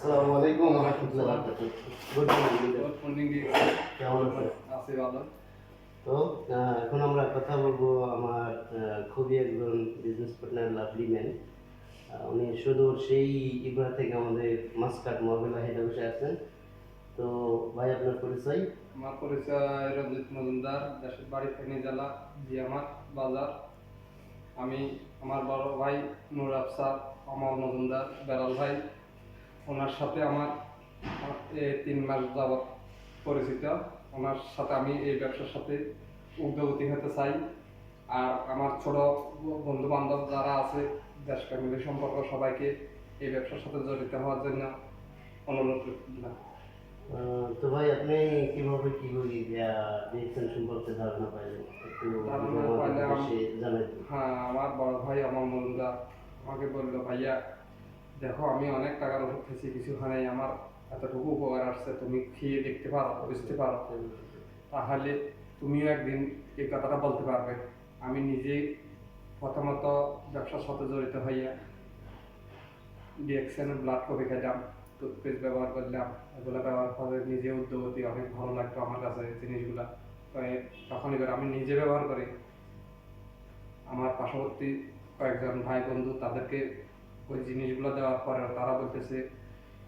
আসসালামু আলাইকুম ওয়া রাহমাতুল্লাহি ওয়া বারাকাতুহু। Good morning. Good morning. কেমন আছেন? আছি ভালো। তো এখন আমরা কথা বলবো আমার খুবই একজন বিজনেস পার্টনার লাভলি ম্যান। উনি সুদূর সেই ইবরা থেকে আমাদের মাসকাট মহবিলা হেড অফিসে আছেন। তো ভাই আপনার পরিচয়? আমার পরিচয় রঞ্জিত মজুমদার, দেশের বাড়ি ফেনী জেলা জিয়ামাত বাজার। আমি আমার বড় ভাই নূর আফসার, অমর মজুমদার, বেলাল ভাই, ওনার সাথে আমার 3 মাস যাবৎ পরিচিত। ওনার সাথে আমি এই ব্যবসার সাথে উদ্যোগী হতে চাই। আর আমার ছোট বন্ধু বান্ধব যারা আছে, দেশ ফ্যামিলি সম্পর্ক, সবাইকে এই ব্যবসার সাথে জড়িত হওয়ার জন্য অনুরোধ করলাম। তো ভাই আপনি কিভাবে কি করি ডিএক্সএন সম্পর্কে ধারণা পাইলেন একটু ধারণা পাইলাম, জানাই। হ্যাঁ, আমার বড় ভাই আমার মজুমদার আমাকে বললো, ভাইয়া দেখো আমি অনেক টাকার ওষুধ খেয়েছি, কিছু হয় নাই, আমার এতটুকু উপকার আসছে, তুমি খেয়ে দেখতে পারো, বুঝতে পারো, তাহলে তুমিও একদিন এই কথাটা বলতে পারবে। আমি নিজে প্রথমত ব্যবসার সাথে জড়িত হইয়া ডিএক্সএন ব্লাড কপি খেলাম, টুথপেস্ট ব্যবহার করলাম। এগুলো ব্যবহার করে নিজে উদ্যোগতি, অনেক ভালো লাগতো আমার কাছে জিনিসগুলা। তখন এবার আমি নিজে ব্যবহার করি, আমার পার্শ্ববর্তী কয়েকজন ভাই বন্ধু তাদেরকে ওই জিনিসগুলো দেওয়ার পরে তারা বলতেছে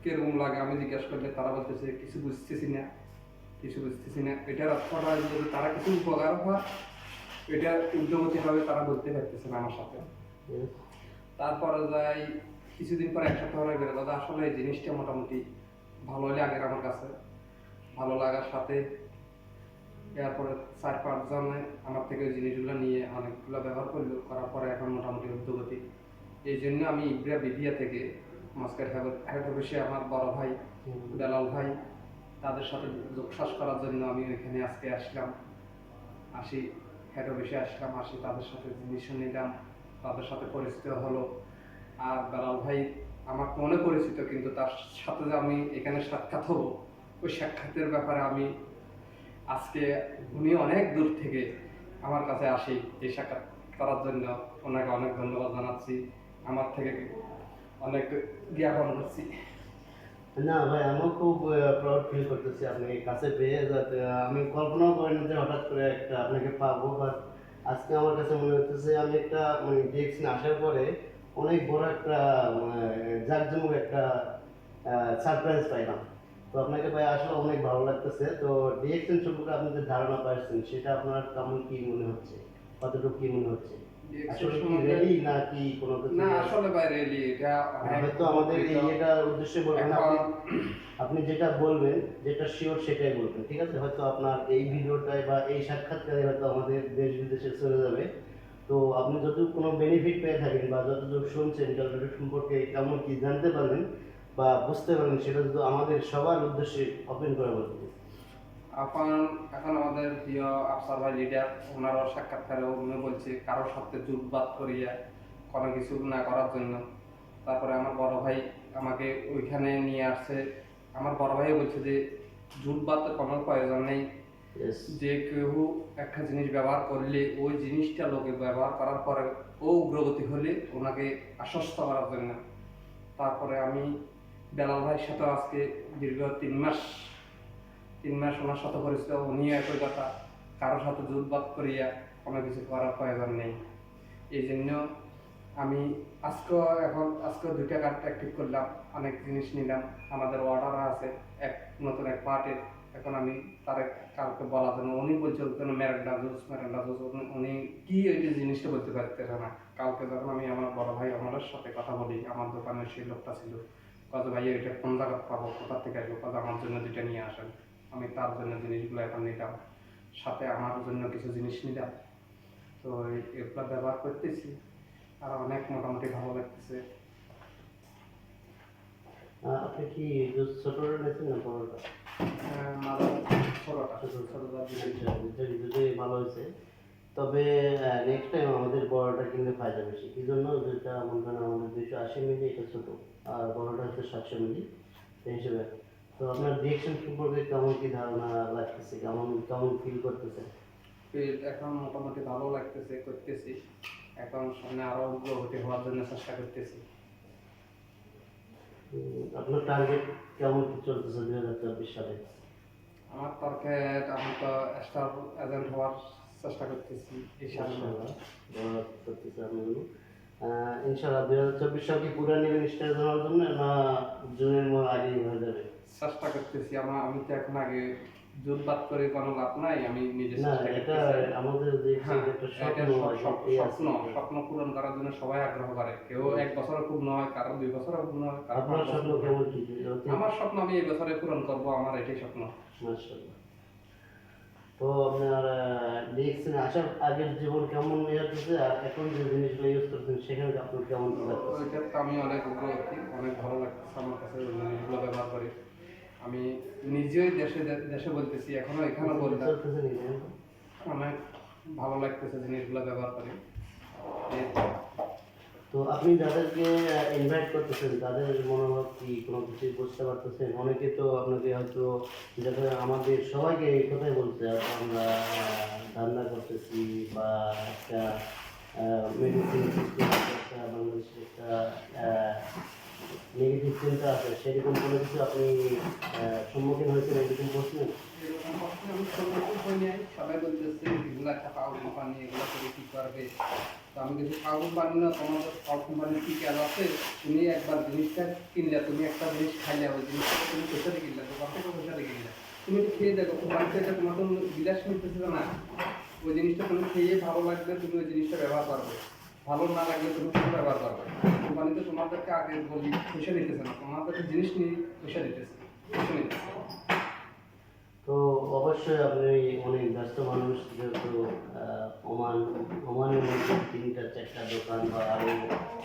কিরকম লাগে। আমি জিজ্ঞাসা করলে তারা বলতেছে কিছু বুঝতেছি না, কিছু বুঝতেছি না। এটার অর্থটা যদি তারা কিছু উপকার হয়, এটা উদ্যোগতিভাবে তারা বলতে পারতেছে না আমার সাথে। তারপরে যাই কিছুদিন পরে, এক সপ্তাহ হয়ে গেলে, দাদা আসলে এই জিনিসটা মোটামুটি ভালো লাগে আমার কাছে। ভালো লাগার সাথে এরপরে 4-5 জনে আমার থেকে ওই জিনিসগুলো নিয়ে অনেকগুলো ব্যবহার করলো, করার পরে এখন মোটামুটি উদ্যোগতি। এই জন্য আমি ইব্রা বিধিয়া থেকে মাস্কের হেড অফিসে আমার বড় ভাই বেলাল ভাই, তাদের সাথে যোগসাস করার জন্য আমি ওইখানে আজকে আসি, হেড অফিসে আসলাম, আসি তাদের সাথে জিনিস নিলাম, তাদের সাথে পরিচিত হলো। আর বেলাল ভাই আমার মনে পরিচিত, কিন্তু তার সাথে যে আমি এখানে সাক্ষাৎ হবো, ওই সাক্ষাতের ব্যাপারে আমি আজকে, উনি অনেক দূর থেকে আমার কাছে আসি এই সাক্ষাৎ করার জন্য, ওনাকে অনেক ধন্যবাদ জানাচ্ছি, আমার থেকে অনেক জ্ঞাপন করছি। না ভাই, আমিও খুব প্রাউড ফিল করতেছি আপনি কাছে পেয়ে। যাতে আমি কল্পনাও করিনি যে হঠাৎ করে একটা আপনাকে পাবো, বাট আজকে আমার কাছে মনে হচ্ছে আমি একটা মানে ডিএক্সিন আসার পরে অনেক বড় একটা জাঁকজমক একটা সারপ্রাইজ পাইলাম। তো আপনাকে ভাই আসলে অনেক ভালো লাগতেছে। তো ডিএক্সিন সম্পর্কে আপনি যে ধারণা পাচ্ছেন সেটা আপনার কেমন কি মনে হচ্ছে, কতটুকু কি মনে হচ্ছে? আসলে কি রেডি নাকি কোনো কিছু? না, আসলে বাইরে এটা হয়তো আমাদের এই এটা উদ্দেশ্যে বলবেন না, আপনি যেটা বলবেন, যেটা শিওর সেটাই বলবেন, ঠিক আছে? হয়তো আপনার এই ভিডিওটায় বা এই সাক্ষাৎকারে হয়তো আমাদের দেশ বিদেশে চলে যাবে। তো আপনি যতটুকু কোনো বেনিফিট পেয়ে থাকেন বা যতটুকু শুনছেন ক্যালকুলেটর সম্পর্কে কেমন কি জানতে পারবেন বা বুঝতে পারবেন, সেটা যদি আমাদের সবার উদ্দেশ্যে ওপেন করে বলবেন। এখন এখন আমাদের প্রিয় আফসার ভাই লিডার, ওনারও সাক্ষাৎকারে উনি বলছে কারোর সাথে জুটবাদ করিয়া কোনো কিছু না করার জন্য। তারপরে আমার বড় ভাই আমাকে ওইখানে নিয়ে আসছে। আমার বড় ভাই বলছে যে জুটবাদের কোনো প্রয়োজন নেই, যে কেউ একটা জিনিস ব্যবহার করলে ওই জিনিসটা লোকে ব্যবহার করার পরে ও উগ্রগতি হলে ওনাকে আশ্বস্ত করার জন্য। তারপরে আমি বেলাল ভাইয়ের সাথে আজকে দীর্ঘ 3 মাস ওনার সাথে পরিচিত। উনি একই কথা, কারোর সাথে জুটবাদ করিয়া কোনো কিছু করার প্রয়োজন নেই। এই জন্য আমি আজকে 2টা কার্ড অ্যাক্টিভ করলাম, অনেক জিনিস নিলাম। আমাদের অর্ডার আছে নতুন এক পার্টের। এখন আমি তারে কাউকে বলার জন্য, উনি বলছে কোনো মেরান্ডা জুস, উনি কি ওই যে জিনিসটা বলতে পারতেছে না। কালকে যখন আমি আমার বড় ভাই আমার সাথে কথা বলি, আমার দোকানে সেই লোকটা ছিল, কত ভাই এটা কোন জায়গা পাবো, কোথা থেকে আসবো, কত আমার জন্য যেটা নিয়ে আসেন। আমি তার জন্য জিনিসগুলো এখন নিলাম, সাথে আমার জন্য কিছু জিনিস নিলাম। তো এগুলো ব্যবহার করতেছি আর অনেক মোটামুটি ভালো লাগতেছে। আপনি কি ছোটটা নিয়েছেন না বড়টা? ছোটটা দুটোই ভালো হয়েছে। তবে নেক্সট টাইম আমাদের বড়টা কিনলে ফায়দা বেশি। কি জন্য? যেটা মনে করেন আমাদের 280 মিলি, এটা ছোট, আর বড়টা হচ্ছে 700 মিলি সেই হিসেবে। তো আপনার রিয়েকশন সম্পর্কে কেমন কি ধারণা লাগতেছে, কেমন কেমন ফিল করতেছে? এখন মোটামুটি ভালো লাগতেছে, করতেছি। এখন সামনে আরো উগ্রগতি হওয়ার জন্য চেষ্টা করতেছি। আপনার টার্গেট কেমন কি চলতেছে 2024 সালে? আমার টার্গেট, আমি তো স্টার এজেন্ট হওয়ার চেষ্টা করতেছি এই সামনে। ইনশাআল্লাহ দোয়া করতেছি আপনাদের। ইনশাআল্লাহ 2024 সাল কি পুরা নেবেন স্টার হওয়ার জন্য, না জুনের আগেই হয়ে যাবে? চেষ্টা করতেছি। আমি তো এখন আগে জোর বাদ করে কোনো লাভ নাই, আমি নিজে না, চেষ্টা এটা করতেছি। আমাদের যে হ্যাঁ, একটা এটা স্বপ্ন এটাই আছে। স্বপ্ন পূরণ করার জন্য সবাই আগ্রহ করে। কেউ 1 বছরও খুব নয়, কারো 2 বছরও খুব নয়, কারো 5 আপনার স্বপ্ন বছর নয়। কেমন কি? আমার স্বপ্ন আমি এই বছরে পূরণ করব, আমার এটাই স্বপ্ন। মাশাআল্লাহ। তো আপনার ডিএক্সএন আসার আগের জীবন কেমন লাগতেছে, আর এখন যে জিনিসগুলো ইউজ করছেন সেখানে আপনার কেমন কি লাগতেছে? ওইটা তো আমি অনেক অগ্রগতি, অনেক ভালো লাগতেছে আমার কাছে ওই জিনিসগুলো ব্যবহার করে। আমি নিজেই দেশে দেশে বলতেছি, এখনো এখানেও বললাম, চলতেছে নিজে। অনেক ভালো লাগতেছে জিনিসগুলো ব্যবহার করে। এই তো আপনি যাদেরকে ইনভাইট করতেছেন তাদের মনোভাব কি, কোনো কিছু বুঝতে পারতেছেন? অনেকে তো আপনাকে হয়তো, যাতে আমাদের সবাইকে এই কথাই বলতে আমরা ধান্দা করতেছি বা একটা মেডিসিন সিস্টেম, একটা বাংলাদেশের একটা নেগেটিভ চিন্তা আছে, সেরকম কোনো কিছু আপনি সম্মুখীন হয়েছেন এরকম প্রশ্ন? এরকম প্রশ্নে আমি সম্মুখীন হই নাই। সবাই বলতেছে এগুলো একটা পাওয়ার কোম্পানি, এগুলো করে কি করবে। তো আমি কিছু পাওয়ার কোম্পানি না, তোমার পাওয়ার কোম্পানির কি কাজ আছে? তুমি একবার জিনিসটা কিনলে, তুমি একটা জিনিস খাইলে, ওই জিনিসটা তুমি পয়সা দিয়ে কিনলে, দোকান থেকে পয়সা দিয়ে কিনলে, তুমি একটু খেয়ে দেখো, কোম্পানিতে এটা তোমার কোনো বিলাস নিতেছে না। ওই জিনিসটা তুমি খেয়ে ভালো লাগবে, তুমি ওই জিনিসটা ব্যবহার করবে। ভালো না লাগলে তুমি কোনো ব্যবহার করবে। কোম্পানিতে তোমাদেরকে আগে বলি পয়সা নিতেছে না, তোমাদেরকে জিনিস নিয়ে পয়সা দিতেছে, পয়সা নিতেছে। তো অবশ্যই আপনি অনেক ব্যস্ত মানুষ, যেহেতু ওমানের মধ্যে 3টা 4টা দোকান বা আরও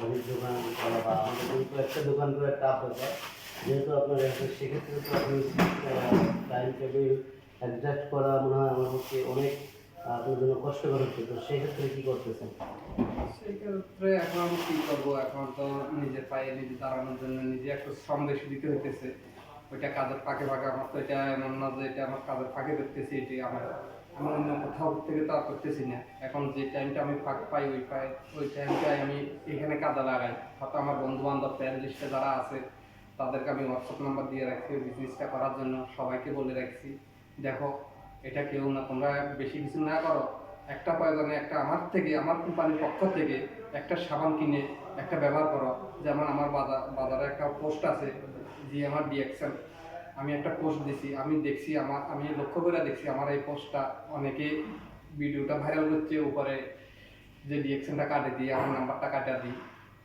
অনেক দোকান করা, বা আমাদের কিন্তু একটা দোকান করে টাফ ব্যাপার, যেহেতু আপনার একটা, সেক্ষেত্রে তো আপনি টাইম টেবিল অ্যাডজাস্ট করা মনে হয় আমার পক্ষে অনেক আপনার জন্য কষ্টকর হচ্ছে। তো সেক্ষেত্রে কী করতেছেন? সেক্ষেত্রে এখন আমি কি করবো, এখন তো নিজের পায়ে নিজে দাঁড়ানোর জন্য নিজে একটু শ্রম বেশি দিতে হইতেছে। ওইটা কাজের ফাঁকে ফাঁকে, আমার তো এটা এমন না যে এটা আমার কাজের ফাঁকে করতেছি, এটি আমি অন্য কোথাও থেকে তো আর করতেছি না। এখন যে টাইমটা আমি ফাঁক পাই, ওই টাইমটাই আমি এখানে কাজে লাগাই। হয়তো আমার বন্ধু বান্ধব ফ্রেন্ড লিস্টে যারা আছে তাদেরকে আমি হোয়াটসঅ্যাপ নাম্বার দিয়ে রাখছি ওই বিজনেসটা করার জন্য। সবাইকে বলে রাখছি, দেখো এটা কেউ না, তোমরা বেশি কিছু না করো, একটা প্রয়োজনে একটা আমার থেকে, আমার কোম্পানির পক্ষ থেকে একটা সাবান কিনে একটা ব্যবহার করো। যেমন আমার বাজারে একটা পোস্ট আছে, যে আমার ডিএক্সএল, আমি একটা পোস্ট দিছি, আমি দেখছি, আমি লক্ষ্য করে দেখছি আমার এই পোস্টটা অনেকে ভিডিওটা ভাইরাল হচ্ছে। উপরে যে ডিএক্সএলটা কাটে দিই, আমার নাম্বারটা কাটা দিই,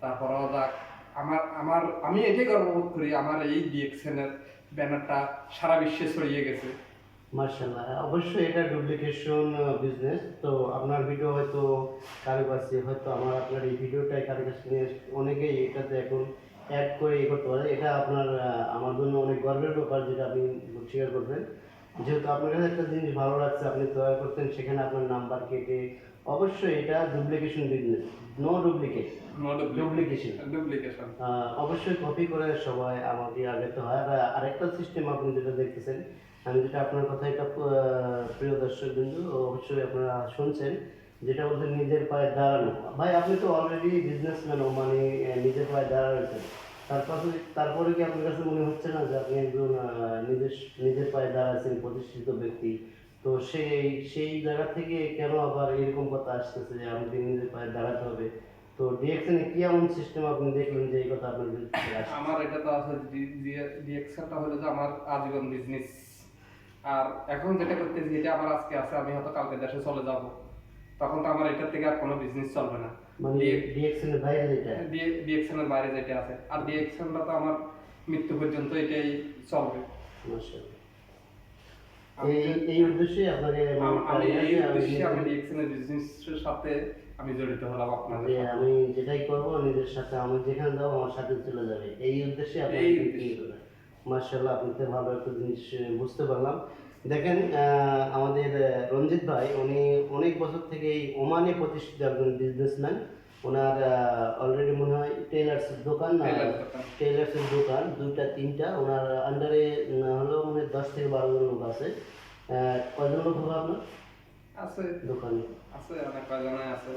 তারপরেও যাক, আমি এটাই গর্ববোধ করি, আমার এই ডিএক্সএলের ব্যানারটা সারা বিশ্বে ছড়িয়ে গেছে। মার্শাল্লাহ, অবশ্যই এটা ডুপ্লিকেশন বিজনেস। তো আপনার ভিডিও হয়তো কারো কাছে, হয়তো আপনার এই ভিডিওটাই কারো কাছে নিয়ে অনেকেই এটাতে এখন অ্যাড করে করতে পারে। এটা আপনার আমার জন্য অনেক গর্বের ব্যাপার, যেটা আপনি স্বীকার করবেন। যেহেতু আপনার কাছে একটা জিনিস ভালো লাগছে, আপনি তৈরি করতেন, সেখানে আপনার নাম্বার কেটে, অবশ্যই এটা duplication business, no duplicate, duplication. Duplication. অবশ্যই কপি করে সবাই আমাকে আগাতে হয়। আর আরেকটা সিস্টেম আপনি যেটা দেখতেছেন, আমি যেটা আপনার কথা, এটা প্রিয় দর্শক বিন্দু অবশ্যই আপনারা শুনছেন, যেটা বলছেন নিজের পায়ে দাঁড়ানো। ভাই আপনি তো অলরেডি বিজনেসম্যান, মানে নিজের পায়ে দাঁড়াচ্ছেন, তারপরে কি আপনার কাছে মনে হচ্ছে না যে আপনি একজন নিজের পায়ে দাঁড়াচ্ছেন, প্রতিষ্ঠিত ব্যক্তি? তো সেই জায়গা থেকে কেন আবার এরকম কথা আসতেছে যে আমাকে নিজের পায়ে দাঁড়াতে হবে? তো ডিএক্সএনে কি এমন সিস্টেম আপনি দেখলেন যে এই কথা আপনার কাছে আসছে? আমার এটা তো আছে, ডিএক্সএলটা হলো যে আমার আজীবন বিজনেস। আর এখন যেটা করতেছি এটা আমার আজকে আছে, আমি হয়তো কালকে দেশে চলে যাব, তখন তো আমার এটার থেকে আর কোনো বিজনেস চলবে না। মানে ডিএক্সএন এর বাইরে যেটা? ডিএক্সএল এর বাইরে যেটা আছে, আর ডিএক্সএলটা তো আমার মৃত্যু পর্যন্ত এটাই চলবে। মাশাআল্লাহ। আমি এই উদ্দেশ্যে আপনাকে আমি এই উদ্দেশ্যে আমি ডিএক্সএল এর বিজনেসের সাথে আমি জড়িত হলাম আপনাদের যে সাথে। আমি যেটাই করব নিজের সাথে, আমি যেখানে যাবো আমার সাথে চলে যাবে, এই উদ্দেশ্যে আপনি এই কি করেন? মাশাআল্লাহ, আপনি তো ভালো একটা জিনিস বুঝতে পারলাম। দেখেন, আমাদের রঞ্জিত ভাই, উনি অনেক বছর থেকে এই ওমানে প্রতিষ্ঠিত একজন বিজনেসম্যান। ওনার অলরেডি মনে হয় টেলার্সের দোকান, টেলার্সের দোকান 2টা 3টা ওনার আন্ডারে, হলেও মনে হয় 10 থেকে 12 জন লোক আছে। কয়জন লোক হবে আপনার আছে, দোকানে? আছে অনেক কয়জনে আছে।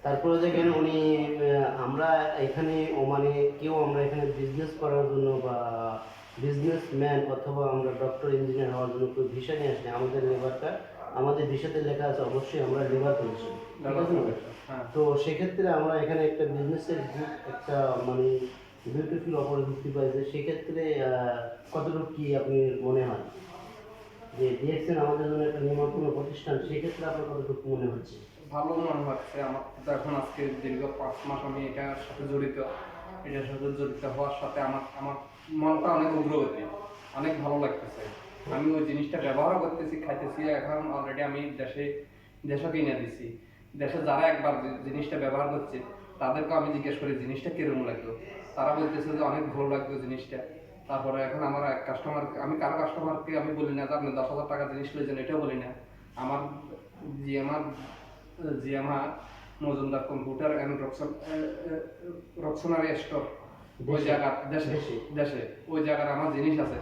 তারপরে দেখেন উনি আমরা এখানে ওমানে কেউ আমরা এখানে বিজনেস করার জন্য বা বিজনেসম্যান অথবা আমরা ডক্টর ইঞ্জিনিয়ার হওয়ার জন্য কেউ ভিসা নিয়ে আসলে আমাদের লেবারটা আমাদের ভিসাতে লেখা আছে অবশ্যই আমরা লেবার করেছি, ঠিক আছে না? হ্যাঁ, তো সেক্ষেত্রে আমরা এখানে একটা বিজনেসের একটা মানে বিউটিফুল অপরচুনিটি পাইছে। সেক্ষেত্রে কতটুকু কি আপনি মনে হয় যে ডিএক্সএন আমাদের জন্য একটা নির্মাণপূর্ণ প্রতিষ্ঠান, সেক্ষেত্রে আপনার কতটুকু মনে হচ্ছে? ভালো মনে হচ্ছে আমার তো। এখন আজকে দীর্ঘ 5 মাস আমি এটার সাথে জড়িত। এটার সাথে জড়িত হওয়ার সাথে আমার আমার মনটা অনেক উগ্রগতি, অনেক ভালো লাগতেছে। আমি ওই জিনিসটা ব্যবহারও করতেছি, খাইতেছি। এখন অলরেডি আমি দেশও কিনে দিছি। দেশে যারা একবার জিনিসটা ব্যবহার করছে তাদেরকে আমি জিজ্ঞেস করি জিনিসটা কিরকম লাগলো, তারা বলতেছে যে অনেক ভালো লাগলো জিনিসটা। তারপরে এখন আমার এক কাস্টমার, আমি কারো কাস্টমারকে আমি বলি না যে আপনি 10,000 টাকা জিনিস লইছেন, এটাও বলি না। আমার জিএমআ মজুমদার কম্পিউটার অ্যান্ড রক্সনারি স্টোর, ওই জায়গা দেশে দেশে ওই জায়গার আমার জিনিস আছে,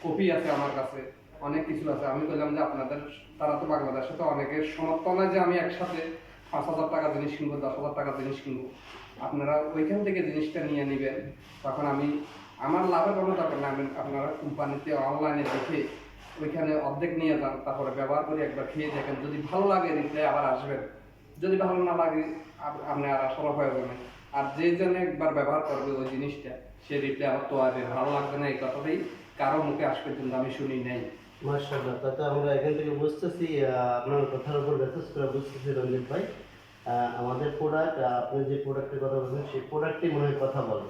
কপি আছে আমার কাছে, অনেক কিছু আছে। আমি বললাম যে আপনাদের তারা তো বাংলাদেশে তো অনেকের সমর্থন নয় যে আমি একসাথে 5,000 টাকা জিনিস কিনবো, 10,000 টাকা জিনিস কিনবো। আপনারা ওইখান থেকে জিনিসটা নিয়ে নেবেন। তখন আমি আমার লাভের কোনো দরকার না, আমি আপনারা কোম্পানিতে অনলাইনে দেখে ওইখানে অর্ধেক নিয়ে যান, তারপরে ব্যবহার করে একবার খেয়ে দেখেন। যদি ভালো লাগে রিপ্লাই আবার আসবেন, যদি ভালো না লাগে আপনি আর আসারও হয়ে যাবেন। আর যে জন্য একবার ব্যবহার করবে ওই জিনিসটা, সে রিপ্লাই আবার তো আসবে। ভালো লাগবে না এই কথাটাই কারো মুখে আজ পর্যন্ত আমি শুনি নাই। মাশাআল্লাহ, তাতে আমরা এখান থেকে বুঝতেছি আপনার কথার উপর মেসেজ করে বুঝতেছি রঞ্জিত ভাই, আমাদের প্রোডাক্ট, আপনি যে প্রোডাক্টের কথা বলছেন সেই প্রোডাক্টই মনে হয় কথা বলে,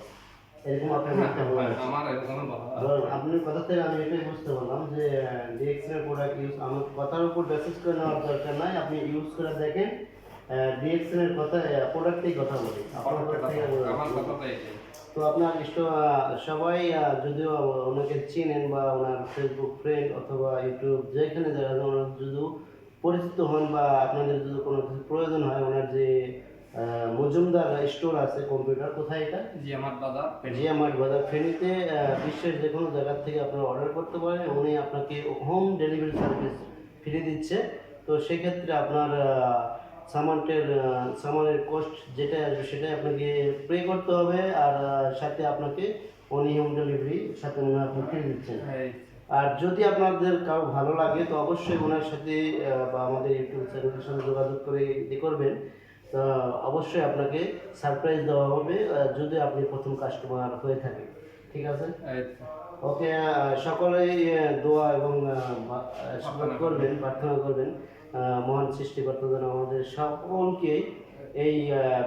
এরকম আপনার একটা বলা আছে। আমার এরকম বলা আপনার কথা থেকে আমি এটাই বুঝতে পারলাম যে ডিএক্সএন এর প্রোডাক্ট ইউজ, আমার কথার উপর মেসেজ করে নেওয়ার দরকার নাই, আপনি ইউজ করে দেখেন। ডিএক্সএন এর কথা প্রোডাক্টেই কথা বলি, আপনার কথা থেকে আমার কথাটাই এটাই। তো আপনার সবাই যদিও ওনাকে চিনেন বা ওনার ফেসবুক ফ্রেন্ড অথবা ইউটিউব যেখানে যারা ওনার যদি পরিচিত হন বা আপনাদের যদি কোনো কিছু প্রয়োজন হয়, ওনার যে মজুমদার স্টোর আছে কম্পিউটার, কোথায় এটা? জিএমআর বাজার ফেনীতে। বিশ্বের যে কোনো জায়গা থেকে আপনারা অর্ডার করতে পারেন, উনি আপনাকে হোম ডেলিভারি সার্ভিস ফ্রি দিচ্ছে। তো সেক্ষেত্রে আপনার সামানের কস্ট যেটা আসবে সেটাই আপনাকে পে করতে হবে, আর সাথে আপনাকে উনি হোম ডেলিভারি সাথে উনি আপনি ফ্রি দিচ্ছেন। আর যদি আপনাদের কারো ভালো লাগে তো অবশ্যই ওনার সাথে বা আমাদের ইউটিউব চ্যানেলের সাথে যোগাযোগ করে করবেন। তো অবশ্যই আপনাকে সারপ্রাইজ দেওয়া হবে যদি আপনি প্রথম কাস্টমার হয়ে থাকেন, ঠিক আছে? ওকে, সকলেই দোয়া এবং আশীর্বাদ করবেন, প্রার্থনা করবেন মহান সৃষ্টিকর্তা যেন আমাদের সকলকে এই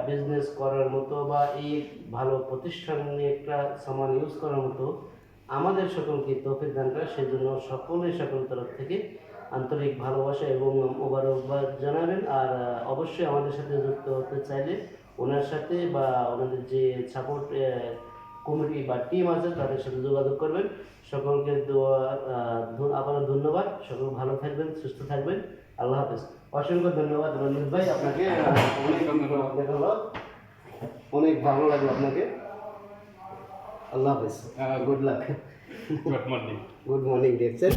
বিজনেস করার মতো বা এই ভালো প্রতিষ্ঠান নিয়ে একটা সামান ইউজ করার মতো আমাদের সকলকে তৌফিক দান করে। সেই জন্য সকল তরফ থেকে আন্তরিক ভালোবাসা এবং মোবারকবাদ জানাবেন। আর অবশ্যই আমাদের সাথে যুক্ত হতে চাইলে ওনার সাথে বা ওনাদের যে সাপোর্ট কমিটি বা টিম আছে তাদের সাথে যোগাযোগ করবেন। সকলকে আবারও ধন্যবাদ। সকল ভালো থাকবেন, সুস্থ থাকবেন। আল্লাহ হাফেজ। অসংখ্য ধন্যবাদ রঞ্জিত ভাই আপনাকে, অনেক ভালো লাগলো আপনাকে। আল্লাহ হাফেজ, good luck, good morning. Good morning dear sir.